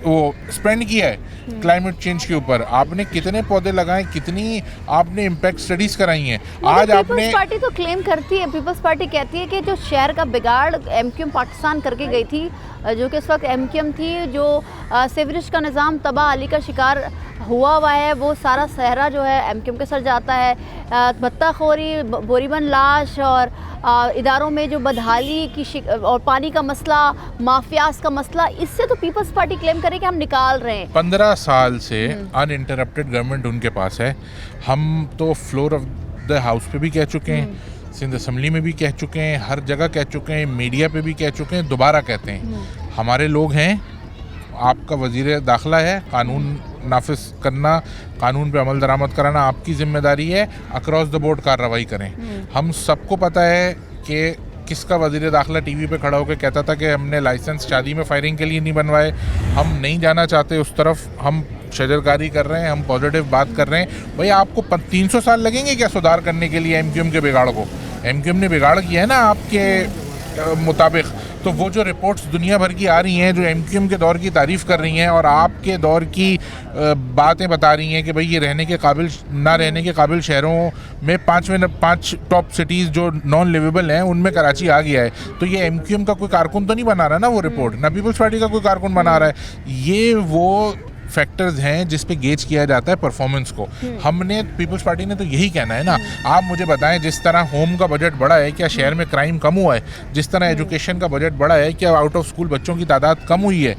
वो स्पेंड किया है क्लाइमेट चेंज के ऊपर, आपने कितने पौधे लगाए, कितनी आपने इम्पैक्ट स्टडीज़ कराई हैं। आज आपने पीपल्स पार्टी तो क्लेम करती है, पीपल्स पार्टी कहती है कि जो शहर का बिगाड़ MQM पाकिस्तान करके गई थी, जो कि इस वक्त MQM थी, जो सीवरेज का निज़ाम तबाही का शिकार हुआ है, वो सारा सहरा जो है MQM के सर जाता है। भत्ताखोरी, बोरीबंद लाश और इदारों में जो बदहाली की और पानी का मसला, माफियाज का मसला, इससे तो पीपल्स पार्टी क्लेम करे कि हम निकाल रहे हैं। 15 साल से अनइंटरप्टेड गवर्नमेंट उनके पास है। हम तो फ्लोर ऑफ द हाउस पे भी कह चुके हैं, सिंध असम्बली में भी कह चुके हैं, हर जगह कह चुके हैं, मीडिया पे भी कह चुके हैं, दोबारा कहते हैं। हमारे लोग हैं, आपका वज़ीर दाखिला है, कानून नाफिज करना, कानून पे अमल दरामद कराना आपकी ज़िम्मेदारी है। अक्रॉस द बोर्ड कार्रवाई करें। हम सबको पता है कि किसका वज़ीर दाखिला टीवी पे खड़ा होकर कहता था कि हमने लाइसेंस शादी में फायरिंग के लिए नहीं बनवाए। हम नहीं जाना चाहते उस तरफ, हम शजरकारी कर रहे हैं, हम पॉजिटिव बात कर रहे हैं। भाई आपको 300 साल लगेंगे क्या सुधार करने के लिए MQM के बिगाड़ को? MQM ने बिगाड़ किया है ना आपके मुताबिक। तो वो जो रिपोर्ट्स दुनिया भर की आ रही हैं जो MQM के दौर की तारीफ़ कर रही हैं और आपके दौर की बातें बता रही हैं कि भाई ये रहने के काबिल ना रहने के काबिल शहरों में 5 टॉप सिटीज़ जो नॉन लिवेबल हैं उनमें कराची आ गया है। तो ये MQM का कोई कारकुन तो नहीं बना रहा ना वो रिपोर्ट, ना पीपल्स पार्टी का कोई कारकुन बना रहा है। ये वो फैक्टर्स हैं जिस पे गेज किया जाता है परफॉर्मेंस को। हमने पीपल्स पार्टी ने तो यही कहना है ना। आप मुझे बताएं, जिस तरह होम का बजट बढ़ा है, क्या शहर में क्राइम कम हुआ है? जिस तरह एजुकेशन का बजट बढ़ा है, क्या आउट ऑफ स्कूल बच्चों की तादाद कम हुई है?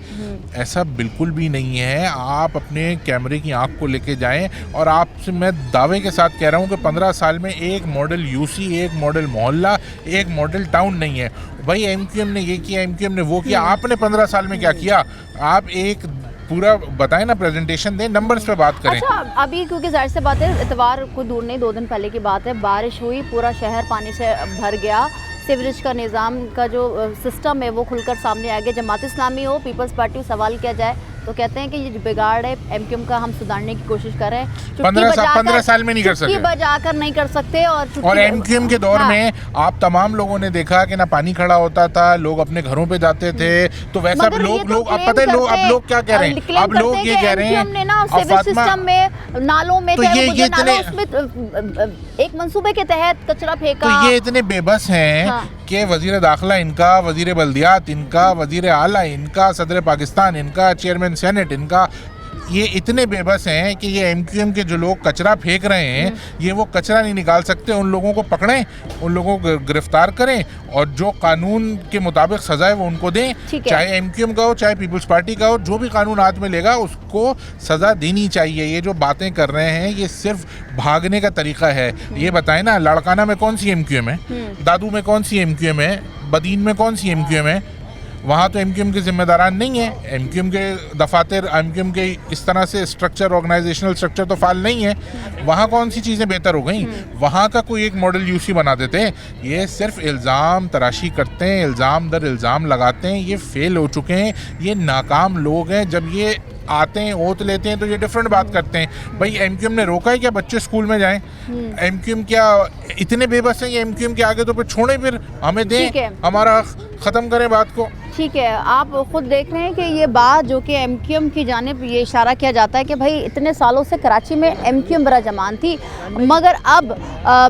ऐसा बिल्कुल भी नहीं है। आप अपने कैमरे की आंख को लेके जाएं, और आपसे मैं दावे के साथ कह रहा हूं कि 15 साल में एक मॉडल यूसी, एक मॉडल मोहल्ला, एक मॉडल टाउन नहीं है। भाई एमक्यूएम ने ये किया, एमक्यूएम ने वो किया, आपने 15 साल में क्या किया? आप एक पूरा बताएं ना, प्रेजेंटेशन दें, नंबर्स पे बात करें। अच्छा, अभी क्योंकि जाहिर सी बात है, इतवार को दूर नहीं, 2 दिन पहले की बात है, बारिश हुई, पूरा शहर पानी से भर गया, सीवरेज का निज़ाम का जो सिस्टम है वो खुलकर सामने आ गया। जमात इस्लामी हो, पीपल्स पार्टी, सवाल किया जाए तो कहते हैं कि ये जो बिगाड़ है एमक्यूएम का, हम सुधारने की कोशिश कर रहे हैं। 15 साल में नहीं कर सकते, बजाकर नहीं कर सकते। और एमक्यूएम के दौर में आप तमाम लोगों ने देखा कि ना पानी खड़ा होता था, लोग अपने घरों पे जाते थे, तो वैसा लोग अब पता है अब लोग क्या कह रहे हैं? अब लोग ये कह रहे हैं सिस्टम में, नालों में, तो ये इतने एक मंसूबे के तहत कचरा फेंका, तो ये इतने बेबस हैं कि वजीर दाखिला इनका, वजीर बल्दियात इनका, वजीर आला इनका, सदर पाकिस्तान इनका, चेयरमैन सेनेट इनका, ये इतने बेबस हैं कि ये एमक्यूएम के जो लोग कचरा फेंक रहे हैं, ये वो कचरा नहीं निकाल सकते। उन लोगों को पकड़ें, उन लोगों को गिरफ्तार करें, और जो कानून के मुताबिक सजा है वो उनको दें, चाहे एमक्यूएम का हो, चाहे पीपल्स पार्टी का हो, जो भी कानून हाथ में लेगा उसको सजा देनी चाहिए। ये जो बातें कर रहे हैं ये सिर्फ भागने का तरीका है। ये बताएं ना, लाड़काना में कौन सी एमक्यूएम है? दादू में कौन सी एमक्यूएम है? बदीन में कौन सी एमक्यूएम है? वहाँ तो एमक्यूएम के जिम्मेदारान नहीं है। एमक्यूएम के दफातर, एमक्यूएम के इस तरह से स्ट्रक्चर, ऑर्गेनाइजेशनल स्ट्रक्चर तो फाल नहीं है। वहाँ कौन सी चीज़ें बेहतर हो गई? वहाँ का कोई एक मॉडल यूसी बना देते। ये सिर्फ इल्ज़ाम तराशी करते हैं, इल्ज़ाम दर इल्ज़ाम लगाते हैं। ये फेल हो चुके हैं, ये नाकाम लोग हैं। जब ये आते हैं, ओत लेते हैं, तो ये डिफरेंट बात करते हैं। भाई एमक्यूएम ने रोका है क्या बच्चे स्कूल में जाएं? एमक्यूएम क्या इतने बेबस हैं? ये एमक्यूएम के आगे तो फिर छोड़ें, फिर हमें दें, हमारा ख़त्म करें बात को। ठीक है, आप खुद देख रहे हैं कि ये बात जो कि एमक्यूएम की जानिब ये इशारा किया जाता है कि भाई इतने सालों से कराची में एमक्यूएम बड़ा जमान थी, मगर अब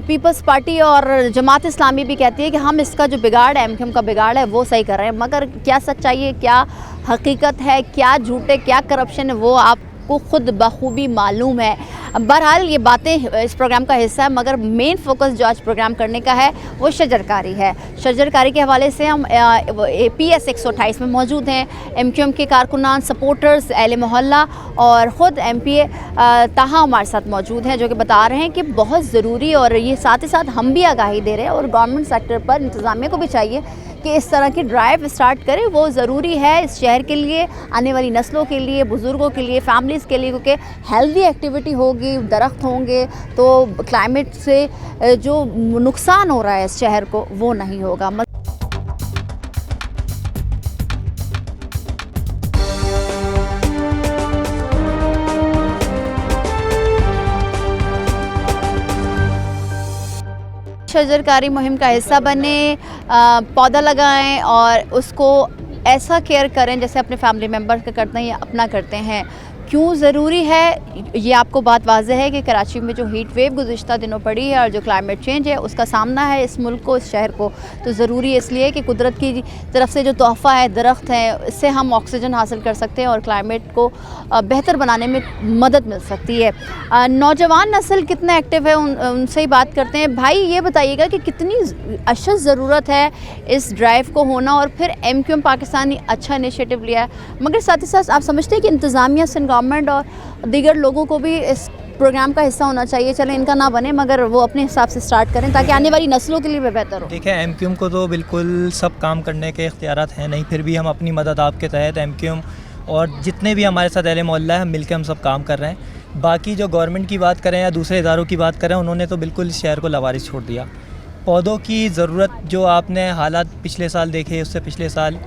पीपल्स पार्टी और जमात इस्लामी भी कहती है कि हम इसका जो बिगाड़ है, एमक्यूएम का बिगाड़ है, वो सही कर रहे हैं। मगर क्या सच्चाई है, क्या हकीकत है, क्या झूठ है, क्या करप्शन है, वो आपको खुद बखूबी मालूम है। बहरहाल ये बातें इस प्रोग्राम का हिस्सा है, मगर मेन फोकस जो आज प्रोग्राम करने का है वो शजरकारी है। शजरकारी के हवाले से हम PS 128 में मौजूद हैं। एमक्यूएम के कारकुनान, सपोर्टर्स, अहले मोहल्ला और ख़ुद MPA ताहा हमारे साथ मौजूद हैं, जो कि बता रहे हैं कि बहुत ज़रूरी, और ये साथ ही साथ हम भी आगाही दे रहे हैं और गवर्नमेंट सेक्टर पर इंतज़ामिया को भी चाहिए कि इस तरह की ड्राइव स्टार्ट करें। वो ज़रूरी है इस शहर के लिए, आने वाली नस्लों के लिए, बुज़ुर्गों के लिए, फैमिलीज़ के लिए, क्योंकि हेल्दी एक्टिविटी होगी, दरख्त होंगे तो क्लाइमेट से जो नुकसान हो रहा है इस शहर को वो नहीं होगा। शजरकारी मुहिम का हिस्सा बने, पौधा लगाएं और उसको ऐसा केयर करें जैसे अपने फैमिली मेम्बर का करते हैं या अपना करते हैं। क्यों ज़रूरी है ये आपको बात वाज़ेह है कि कराची में जो हीट वेव गुज़िश्ता दिनों पड़ी है और जो क्लाइमेट चेंज है उसका सामना है इस मुल्क को, इस शहर को, तो ज़रूरी है इसलिए कि कुदरत की तरफ से जो तोहफ़ा है, दरख्त हैं, इससे हम ऑक्सीजन हासिल कर सकते हैं और क्लाइमेट को बेहतर बनाने में मदद मिल सकती है। नौजवान नस्ल कितना एक्टिव है उनसे ही बात करते हैं। भाई ये बताइएगा कि कितनी अशद ज़रूरत है इस ड्राइव को होना, और फिर एमक्यूएम पाकिस्तान ने अच्छा इनिशिएटिव लिया है, मगर साथ ही साथ आप समझते हैं कि इंतज़ामिया से गवर्नमेंट और दीगर लोगों को भी इस प्रोग्राम का हिस्सा होना चाहिए? चले इनका ना बने मगर वो अपने हिसाब से स्टार्ट करें ताकि आने वाली नस्लों के लिए भी बेहतर हो। देखिए, एमक्यूएम को तो बिल्कुल सब काम करने के इख्तियारात हैं नहीं, फिर भी हम अपनी मदद आपके तहत एमक्यूएम और जितने भी हमारे साथ अहले मोहल्ला है, हम मिलकर हम सब काम कर रहे हैं। बाकी जो गवर्नमेंट की बात करें या दूसरे इदारों की बात करें, उन्होंने तो बिल्कुल इस शहर को लवारिस छोड़ दिया। पौधों की ज़रूरत जो आपने हालात पिछले साल देखे, उससे पिछले साल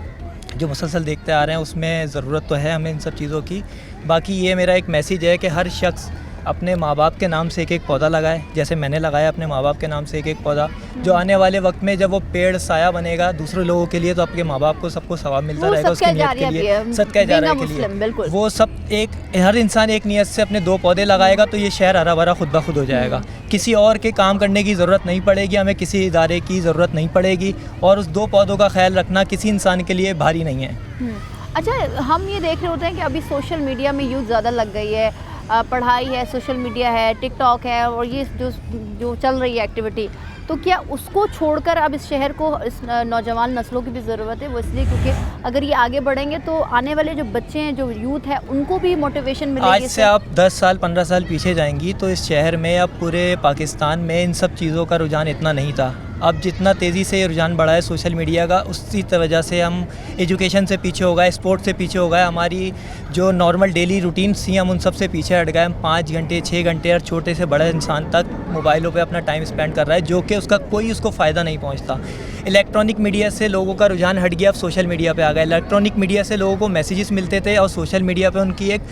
जो मुसलसल देखते आ रहे हैं, उसमें ज़रूरत तो है हमें इन सब चीज़ों की। बाकी ये मेरा एक मैसेज है कि हर शख्स अपने माँ बाप के नाम से एक एक पौधा लगाए, जैसे मैंने लगाया अपने माँ बाप के नाम से एक एक पौधा, जो आने वाले वक्त में जब वो पेड़ साया बनेगा दूसरे लोगों के लिए, तो आपके माँ बाप को सबको सवाब मिलता रहेगा उसकी नीयत के लिए, सदका जारिया के लिए। वो सब हर इंसान एक नीयत से अपने 2 पौधे लगाएगा तो ये शहर हरा भरा खुद ब खुद हो जाएगा। किसी और के काम करने की ज़रूरत नहीं पड़ेगी, हमें किसी इदारे की ज़रूरत नहीं पड़ेगी, और उस 2 पौधों का ख्याल रखना किसी इंसान के लिए भारी नहीं है। अच्छा, हम ये देख रहे होते हैं कि अभी सोशल मीडिया में यूथ ज़्यादा लग गई है, पढ़ाई है, सोशल मीडिया है, टिकटॉक है और ये जो चल रही है एक्टिविटी, तो क्या उसको छोड़कर अब इस शहर को इस नौजवान नस्लों की भी ज़रूरत है? वो इसलिए क्योंकि अगर ये आगे बढ़ेंगे तो आने वाले जो बच्चे हैं, जो यूथ है, उनको भी मोटिवेशन मिलेगी। आज से आप 10 साल 15 साल पीछे जाएंगी तो इस शहर में, अब पूरे पाकिस्तान में इन सब चीज़ों का रुझान इतना नहीं था। अब जितना तेज़ी से ये रुझान बढ़ा है सोशल मीडिया का, उसी वजह से हम एजुकेशन से पीछे हो गए, स्पोर्ट से पीछे हो गए, हमारी जो नॉर्मल डेली रूटीन्स थी हम उन सब से पीछे हट गए। हम 5 घंटे 6 घंटे और छोटे से बड़े इंसान तक मोबाइलों पे अपना टाइम स्पेंड कर रहा है, जो कि उसका कोई उसको फ़ायदा नहीं पहुंचता। इलेक्ट्रॉनिक मीडिया से लोगों का रुझान हट गया, अब सोशल मीडिया पे आ गया। इलेक्ट्रॉनिक मीडिया से लोगों को मैसेजेस मिलते थे और सोशल मीडिया पे उनकी एक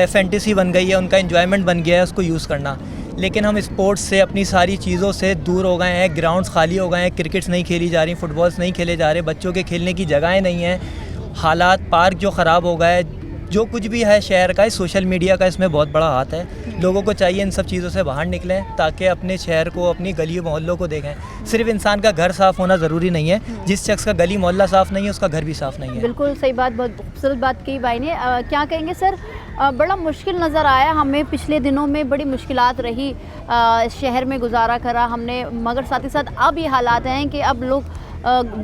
फैंटेसी बन गई है, उनका एन्जॉयमेंट बन गया है उसको यूज़ करना। लेकिन हम स्पोर्ट्स से, अपनी सारी चीज़ों से दूर हो गए हैं। ग्राउंड्स खाली हो गए हैं, क्रिकेट्स नहीं खेली जा रही, फुटबॉल्स नहीं खेले जा रहे, बच्चों के खेलने की जगहें नहीं हैं, हालात पार्क जो ख़राब हो गए, जो कुछ भी है शहर का, सोशल मीडिया का इसमें बहुत बड़ा हाथ है। लोगों को चाहिए इन सब चीज़ों से बाहर निकलें ताकि अपने शहर को, अपनी गली मोहल्लों को देखें। सिर्फ इंसान का घर साफ़ होना ज़रूरी नहीं है, जिस शख्स का गली मोहल्ला साफ़ नहीं है उसका घर भी साफ़ नहीं है। बिल्कुल सही बात, बहुत खूबसूरत बात की भाई ने। क्या कहेंगे सर, बड़ा मुश्किल नज़र आया हमें, पिछले दिनों में बड़ी मुश्किलात रही, शहर में गुजारा करा हमने, मगर साथ ही साथ अब ये हालात हैं कि अब लोग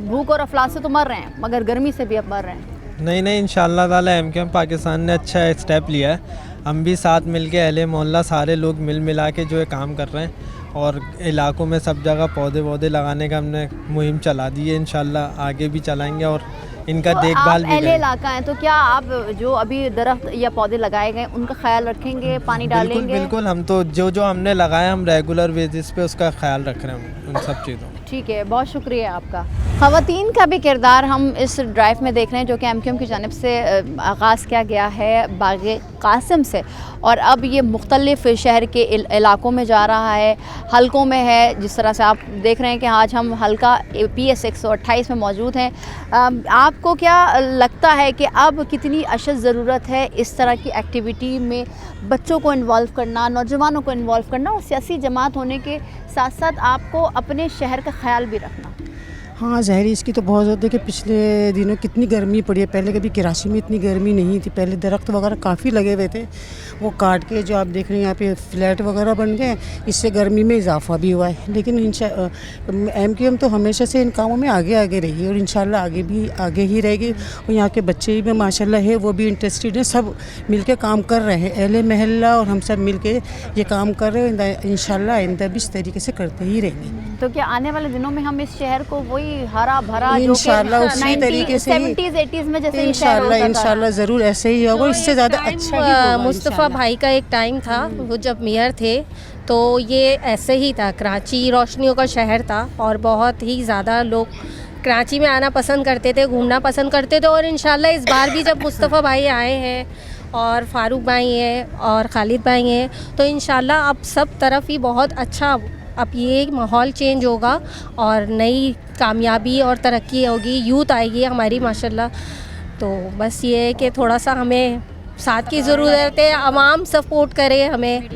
भूख और अफलास से तो मर रहे हैं, मगर गर्मी से भी अब मर रहे हैं। नहीं, इंशाअल्लाह ताला एमकेएम पाकिस्तान ने अच्छा स्टेप लिया है। हम भी साथ मिल के अहले मोहल्ला सारे लोग मिल मिला के जो है काम कर रहे हैं और इलाकों में सब जगह पौधे वौधे लगाने का हमने मुहिम चला दी है। इंशाअल्लाह आगे भी चलाएंगे और इनका तो देखभाल भी अहले इलाका है, तो क्या आप जो अभी दरख्त या पौधे लगाए गए उनका ख्याल रखेंगे, पानी डालेंगे? बिल्कुल, हम तो जो हमने लगाए हम रेगुलर बेसिस पे उसका ख्याल रख रहे हैं उन सब चीज़ों। ठीक है, बहुत शुक्रिया आपका। ख़वातीन का भी किरदार हम इस ड्राइव में देख रहे हैं जो कि एमकेएम की जानिब से आगाज़ किया गया है बाग़े क़ासिम से, और अब ये मुख्तलिफ़ शहर के इलाकों में जा रहा है, हलकों में है। जिस तरह से आप देख रहे हैं कि आज हम हलका PS 128 में मौजूद हैं। आपको क्या लगता है कि अब कितनी अशद ज़रूरत है इस तरह की एक्टिविटी में बच्चों को इन्वॉल्व करना, नौजवानों को इन्वॉल्व करना, और सियासी जमात होने के साथ साथ आपको अपने शहर का ख्याल भी रखना? हाँ, ज़ाहिर इसकी तो बहुत ज़्यादा कि पिछले दिनों कितनी गर्मी पड़ी है। पहले कभी कराची में इतनी गर्मी नहीं थी, पहले दरख्त वगैरह काफ़ी लगे हुए थे, वो काट के जो आप देख रहे हैं यहाँ पे फ्लैट वगैरह बन गए, इससे गर्मी में इजाफा भी हुआ है। लेकिन एमकेएम तो हमेशा से इन कामों में आगे रही है और इंशाल्लाह आगे भी आगे ही रहेगी। और यहाँ के बच्चे भी माशाल्लाह है, वो भी इंटरेस्टेड हैं, सब मिल के काम कर रहे हैं, अहले महल्ला और हम सब मिल के ये काम कर रहे हैं। इंशाल्लाह आइंदा भी इस तरीके से करते ही रहेंगे। तो क्या आने वाले दिनों में हम इस शहर को वही हरा भरा इंशाल्लाह उसी तरीके से 70s 80s में जैसे इंशाल्लाह ज़रूर ऐसे ही होगा, इससे ज़्यादा अच्छा ही होगा। मुस्तफ़ा भाई का एक टाइम था, वो जब मेयर थे तो ये ऐसे ही था। कराची रोशनियों का शहर था और बहुत ही ज़्यादा लोग कराची में आना पसंद करते थे, घूमना पसंद करते थे। और इंशाल्लाह इस बार भी जब मुस्तफ़ा भाई आए हैं और फ़ारूक भाई हैं और खालिद भाई हैं, तो इंशाल्लाह अब सब तरफ ही बहुत अच्छा, अब ये माहौल चेंज होगा और नई कामयाबी और तरक्की होगी, यूथ आएगी हमारी माशाल्लाह। तो बस ये है कि थोड़ा सा हमें साथ की ज़रूरत है, आवाम सपोर्ट करे हमें।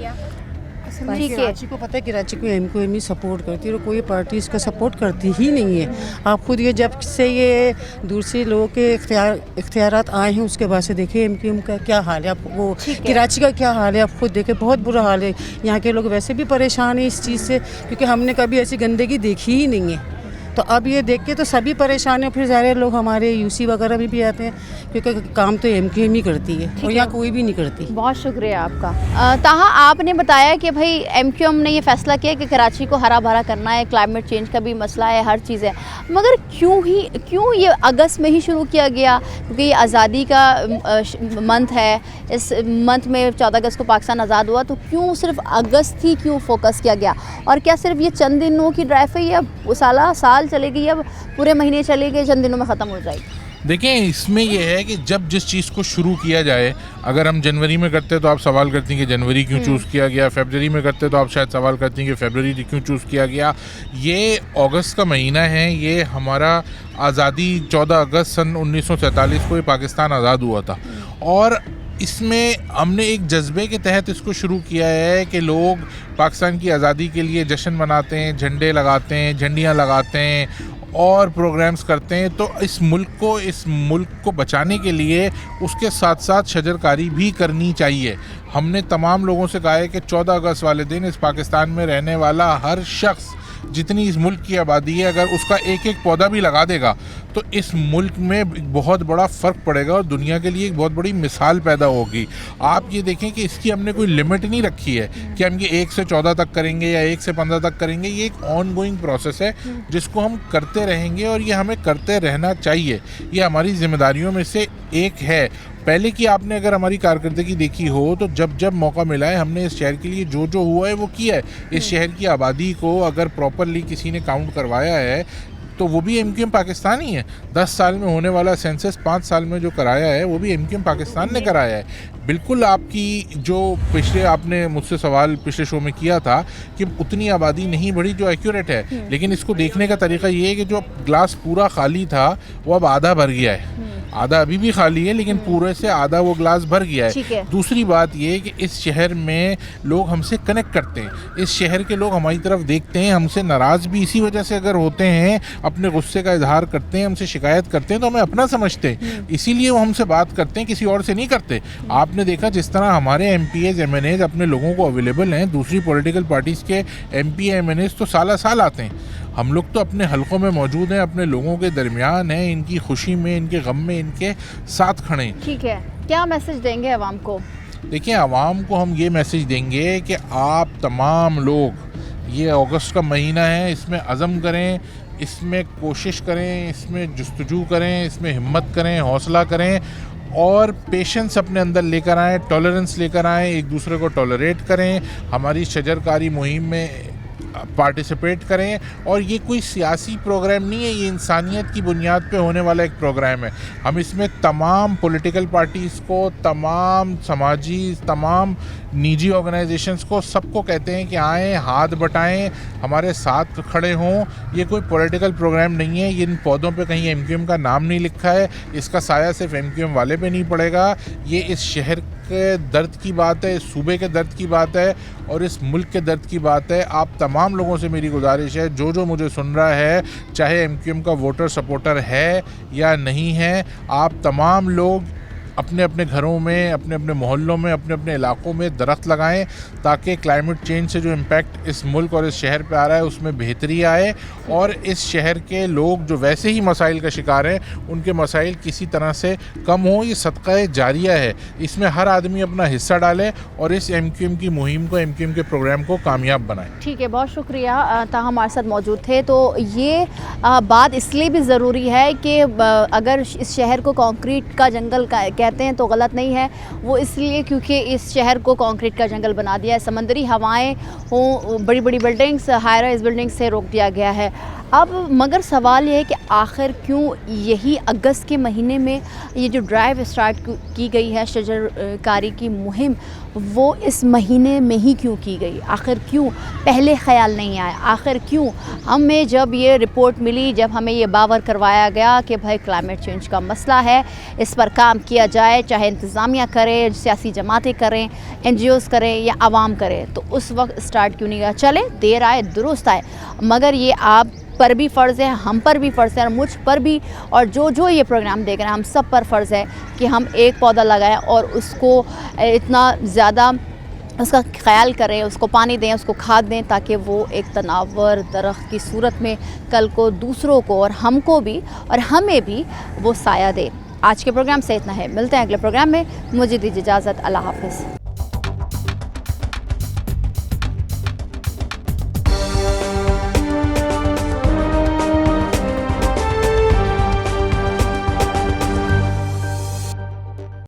ठीक है, कराची को पता है, कराची को एमकेएम ही सपोर्ट करती है और कोई पार्टी इसका सपोर्ट करती ही नहीं है। आप खुद ये जब से ये दूसरे लोगों के इख्तियारात आए हैं उसके बाद से देखें एमकेएम का क्या हाल है। आप वो कराची का क्या हाल है आप खुद देखें, बहुत बुरा हाल है। यहाँ के लोग वैसे भी परेशान हैं इस चीज़ से, क्योंकि हमने कभी ऐसी गंदगी देखी ही नहीं है। तो अब ये देख के तो सभी परेशान हैं। फिर सारे लोग हमारे यूसी वगैरह में भी आते हैं, क्योंकि काम तो एमकेएम ही करती है और यहाँ कोई भी नहीं करती। बहुत शुक्रिया आपका। ताहा, आपने बताया कि भाई एमकेएम ने ये फैसला किया कि कराची को हरा भरा करना है, क्लाइमेट चेंज का भी मसला है, हर चीज़ है, मगर क्यों ये अगस्त में ही शुरू किया गया? क्योंकि ये आज़ादी का मंथ है, इस मंथ में 14 अगस्त को पाकिस्तान आज़ाद हुआ, तो क्यों सिर्फ अगस्त ही क्यों फोकस किया गया? और क्या सिर्फ ये चंद दिनों की ड्राइव है या साल चलेगी, अब पूरे महीने चलेगी, चंद दिनों में ख़त्म हो जाएगी? देखें, इसमें यह है कि जब जिस चीज़ को शुरू किया जाए, अगर हम जनवरी में करते तो आप सवाल करती हैं कि जनवरी क्यों चूज़ किया गया, फरवरी में करते तो आप शायद सवाल करती हैं कि फरवरी क्यों चूज़ किया गया। ये अगस्त का महीना है, ये हमारा आज़ादी 14 अगस्त सन 1947 को ये पाकिस्तान आज़ाद हुआ था, और इसमें हमने एक जज्बे के तहत इसको शुरू किया है कि लोग पाकिस्तान की आज़ादी के लिए जश्न मनाते हैं, झंडे लगाते हैं, झंडियाँ लगाते हैं, और प्रोग्राम्स करते हैं। तो इस मुल्क को बचाने के लिए उसके साथ साथ शजरकारी भी करनी चाहिए। हमने तमाम लोगों से कहा है कि 14 अगस्त वाले दिन इस पाकिस्तान में रहने वाला हर शख्स, जितनी इस मुल्क की आबादी है, अगर उसका एक एक पौधा भी लगा देगा तो इस मुल्क में बहुत बड़ा फ़र्क पड़ेगा और दुनिया के लिए एक बहुत बड़ी मिसाल पैदा होगी। आप ये देखें कि इसकी हमने कोई लिमिट नहीं रखी है कि हम ये 1 से 14 तक करेंगे या 1 से 15 तक करेंगे। ये एक ऑन गोइंग प्रोसेस है जिसको हम करते रहेंगे और ये हमें करते रहना चाहिए। ये हमारी जिम्मेदारियों में से एक है। पहले की आपने अगर हमारी कारकर्दगी देखी हो तो जब जब मौका मिला है हमने इस शहर के लिए जो जो हुआ है वो किया है। इस शहर की आबादी को अगर प्रॉपरली किसी ने काउंट करवाया है तो वो भी एमक्यूएम पाकिस्तान ही है। 10 साल में होने वाला सेंसस 5 साल में जो कराया है वो भी एमक्यूएम पाकिस्तान ने कराया है। बिल्कुल आपकी जो पिछले आपने मुझसे सवाल पिछले शो में किया था कि उतनी आबादी नहीं बढ़ी जो एक्यूरेट है, लेकिन इसको देखने का तरीका ये है कि जो ग्लास पूरा खाली था वो अब आधा भर गया है। आधा अभी भी खाली है लेकिन पूरे से आधा वो ग्लास भर गया है। दूसरी बात ये है कि इस शहर में लोग हमसे कनेक्ट करते हैं। इस शहर के लोग हमारी तरफ देखते हैं, हमसे नाराज़ भी इसी वजह से अगर होते हैं, अपने गुस्से का इजहार करते हैं, हमसे शिकायत करते हैं तो हमें अपना समझते हैं, इसीलिए वो हमसे बात करते हैं, किसी और से नहीं करते। आपने देखा जिस तरह हमारे MPs MNAs अपने लोगों को अवेलेबल हैं, दूसरी पॉलिटिकल पार्टीज़ के MP MNAs तो साल आते हैं। हम लोग तो अपने हलकों में मौजूद हैं, अपने लोगों के दरमियान हैं, इनकी खुशी में, इनके गम में इनके साथ खड़े हैं। ठीक है, क्या मैसेज देंगे आवाम को? देखिए, आवाम को हम ये मैसेज देंगे कि आप तमाम लोग, ये अगस्त का महीना है, इसमें अज़म करें, इसमें कोशिश करें, इसमें जुस्तजू करें, इसमें हिम्मत करें, हौसला करें और पेशेंस अपने अंदर लेकर आएँ, टॉलरेंस लेकर आएँ, एक दूसरे को टॉलरेट करें, हमारी शजरकारी मुहिम में पार्टिसिपेट करें। और ये कोई सियासी प्रोग्राम नहीं है, ये इंसानियत की बुनियाद पे होने वाला एक प्रोग्राम है। हम इसमें तमाम पॉलिटिकल पार्टीज़ को, तमाम समाजी, तमाम निजी ऑर्गेनाइजेशंस को, सबको कहते हैं कि आएँ, हाथ बटाएं, हमारे साथ खड़े हों। ये कोई पॉलिटिकल प्रोग्राम नहीं है। इन पौधों पे कहीं एमक्यूएम का नाम नहीं लिखा है, इसका साया सिर्फ एमक्यूएम वाले पे नहीं पड़ेगा। ये इस शहर के दर्द की बात है, इस सूबे के दर्द की बात है और इस मुल्क के दर्द की बात है। आप तमाम लोगों से मेरी गुजारिश है, जो मुझे सुन रहा है, चाहे एमक्यूएम का वोटर सपोर्टर है या नहीं है, आप तमाम लोग अपने अपने घरों में, अपने अपने मोहल्लों में, अपने अपने इलाकों में दरख्त लगाएं ताकि क्लाइमेट चेंज से जो इम्पैक्ट इस मुल्क और इस शहर पे आ रहा है उसमें बेहतरी आए और इस शहर के लोग जो वैसे ही मसाइल का शिकार हैं उनके मसाइल किसी तरह से कम हो। ये सदका जारिया है, इसमें हर आदमी अपना हिस्सा डाले और इस एमक्यूएम की मुहिम को, एमक्यूएम के प्रोग्राम को कामयाब बनाए। ठीक है, बहुत शुक्रिया ताहा हमारे साथ मौजूद थे। तो ये बात इसलिए भी ज़रूरी है कि अगर इस शहर को कंक्रीट का जंगल कहते हैं तो गलत नहीं है, वो इसलिए क्योंकि इस शहर को कंक्रीट का जंगल बना दिया है। समंदरी हवाएं हों, बड़ी बड़ी बिल्डिंग्स, हाई राइज बिल्डिंग्स से रोक दिया गया है। अब मगर सवाल ये है कि आखिर क्यों यही अगस्त के महीने में ये जो ड्राइव स्टार्ट की गई है शजरकारी की मुहिम, वो इस महीने में ही क्यों की गई? आखिर क्यों पहले ख्याल नहीं आया? आखिर क्यों हमें जब ये रिपोर्ट मिली, जब हमें ये बावर करवाया गया कि भाई क्लाइमेट चेंज का मसला है, इस पर काम किया जाए, चाहे इंतज़ामिया करे, सियासी जमातें करें, NGOs करें या आवाम करें, तो उस वक्त स्टार्ट क्यों नहीं किया? चले देर आए दुरुस्त आए, मगर ये आप पर भी फ़र्ज़ है, हम पर भी फ़र्ज़ है और मुझ पर भी, और जो ये प्रोग्राम देख रहे हैं हम सब पर फ़र्ज़ है कि हम एक पौधा लगाएं और उसको इतना ज़्यादा उसका ख्याल करें, उसको पानी दें, उसको खाद दें, ताकि वो एक तनावर दरख्त की सूरत में कल को दूसरों को और हमको भी और हमें भी वो साया दे। आज के प्रोग्राम से इतना है, मिलते हैं अगले प्रोग्राम में। मुझे दीजिए इजाज़त, अल्लाह हाफ़िज़।